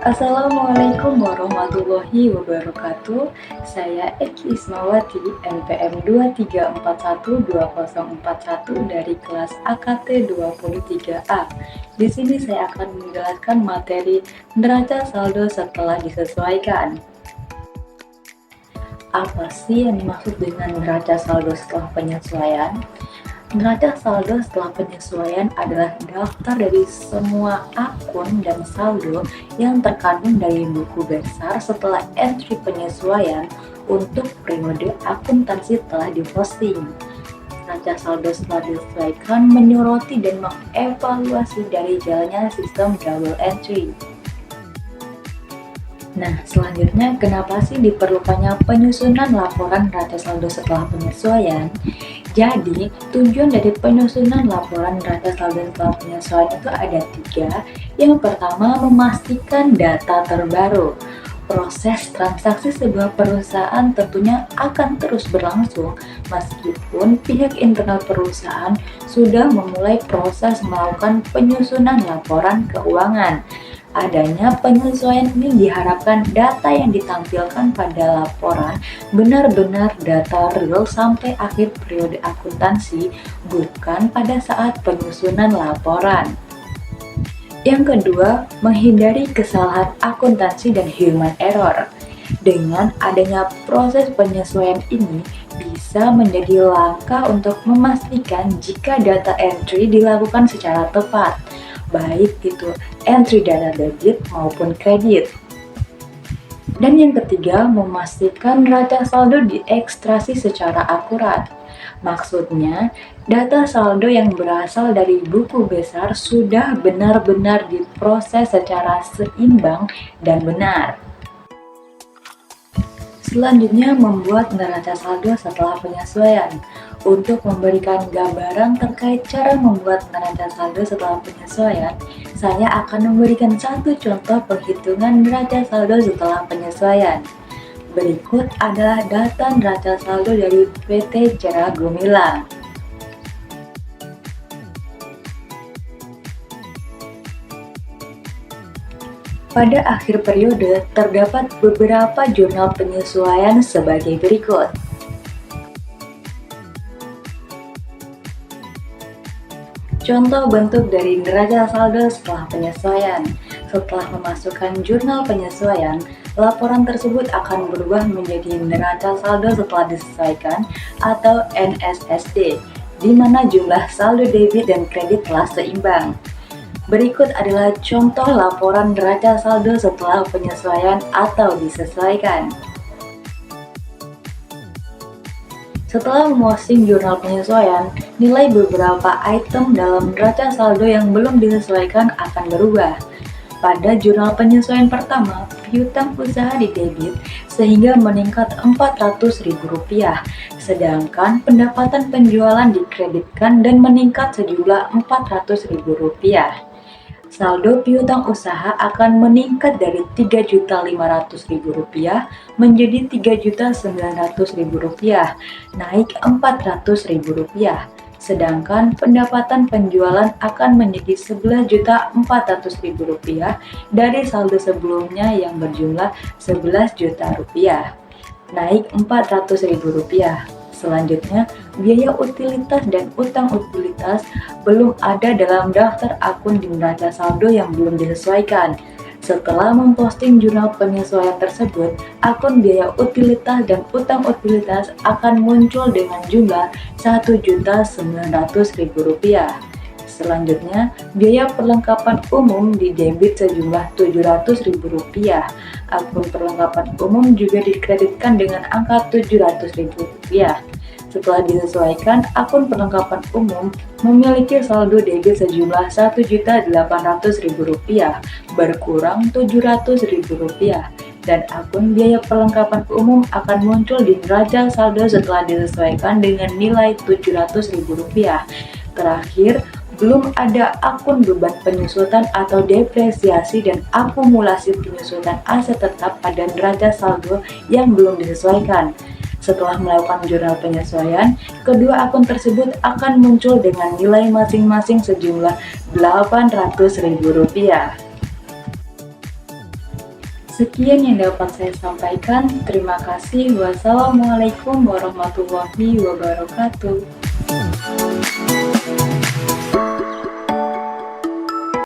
Assalamualaikum warahmatullahi wabarakatuh. Saya Eki Ismawati, NPM 2341241 dari kelas AKT 23A. Di sini saya akan menjelaskan materi neraca saldo setelah disesuaikan. Apa sih yang dimaksud dengan neraca saldo setelah penyesuaian? Neraca saldo setelah penyesuaian adalah daftar dari semua akun dan saldo yang terkandung dari buku besar setelah entry penyesuaian untuk periode akuntansi telah diposting. Neraca saldo setelah disesuaikan menyoroti dan mengevaluasi dari jalannya sistem double entry. Nah, selanjutnya kenapa sih diperlukannya penyusunan laporan neraca saldo setelah penyesuaian? Jadi, tujuan dari penyusunan laporan neraca saldo setelah penyesuaian itu ada 3. Yang pertama, memastikan data terbaru. Proses transaksi sebuah perusahaan tentunya akan terus berlangsung meskipun pihak internal perusahaan sudah memulai proses melakukan penyusunan laporan keuangan. Adanya penyesuaian ini diharapkan data yang ditampilkan pada laporan benar-benar data real sampai akhir periode akuntansi, bukan pada saat penyusunan laporan. Yang kedua, menghindari kesalahan akuntansi dan human error. Dengan adanya proses penyesuaian ini, bisa menjadi langkah untuk memastikan jika data entry dilakukan secara tepat, baik itu entry data debit maupun kredit. Dan yang ketiga, memastikan neraca saldo diekstraksi secara akurat. Maksudnya, data saldo yang berasal dari buku besar sudah benar-benar diproses secara seimbang dan benar. Selanjutnya, membuat neraca saldo setelah penyesuaian. Untuk memberikan gambaran terkait cara membuat neraca saldo setelah penyesuaian, saya akan memberikan satu contoh penghitungan neraca saldo setelah penyesuaian. Berikut adalah data neraca saldo dari PT Cera Gumilang. Pada akhir periode, terdapat beberapa jurnal penyesuaian sebagai berikut. Contoh bentuk dari neraca saldo setelah penyesuaian. Setelah memasukkan jurnal penyesuaian, laporan tersebut akan berubah menjadi neraca saldo setelah disesuaikan atau NSSD, di mana jumlah saldo debit dan kredit telah seimbang. Berikut adalah contoh laporan neraca saldo setelah penyesuaian atau disesuaikan. Setelah memposting jurnal penyesuaian, nilai beberapa item dalam neraca saldo yang belum disesuaikan akan berubah. Pada jurnal penyesuaian pertama, piutang usaha didebit sehingga meningkat Rp400.000, sedangkan pendapatan penjualan dikreditkan dan meningkat sejumlah Rp400.000. Saldo piutang usaha akan meningkat dari Rp3.500.000 menjadi Rp3.900.000, naik Rp400.000. Sedangkan pendapatan penjualan akan menjadi Rp11.400.000 dari saldo sebelumnya yang berjumlah Rp11 juta, naik Rp400.000. Selanjutnya, biaya utilitas dan utang utilitas belum ada dalam daftar akun di neraca saldo yang belum disesuaikan. Setelah memposting jurnal penyesuaian tersebut, akun biaya utilitas dan utang utilitas akan muncul dengan jumlah Rp1.900.000. Selanjutnya, biaya perlengkapan umum didebit sejumlah Rp700.000. Akun perlengkapan umum juga dikreditkan dengan angka Rp700.000. Setelah disesuaikan, akun perlengkapan umum memiliki saldo debit sejumlah Rp1.800.000, berkurang Rp700.000, dan akun biaya perlengkapan umum akan muncul di neraca saldo setelah disesuaikan dengan nilai Rp700.000. Terakhir, belum ada akun beban penyusutan atau depresiasi dan akumulasi penyusutan aset tetap pada neraca saldo yang belum disesuaikan. Setelah melakukan jurnal penyesuaian, kedua akun tersebut akan muncul dengan nilai masing-masing sejumlah Rp800.000. Sekian yang dapat saya sampaikan. Terima kasih. Wassalamualaikum warahmatullahi wabarakatuh.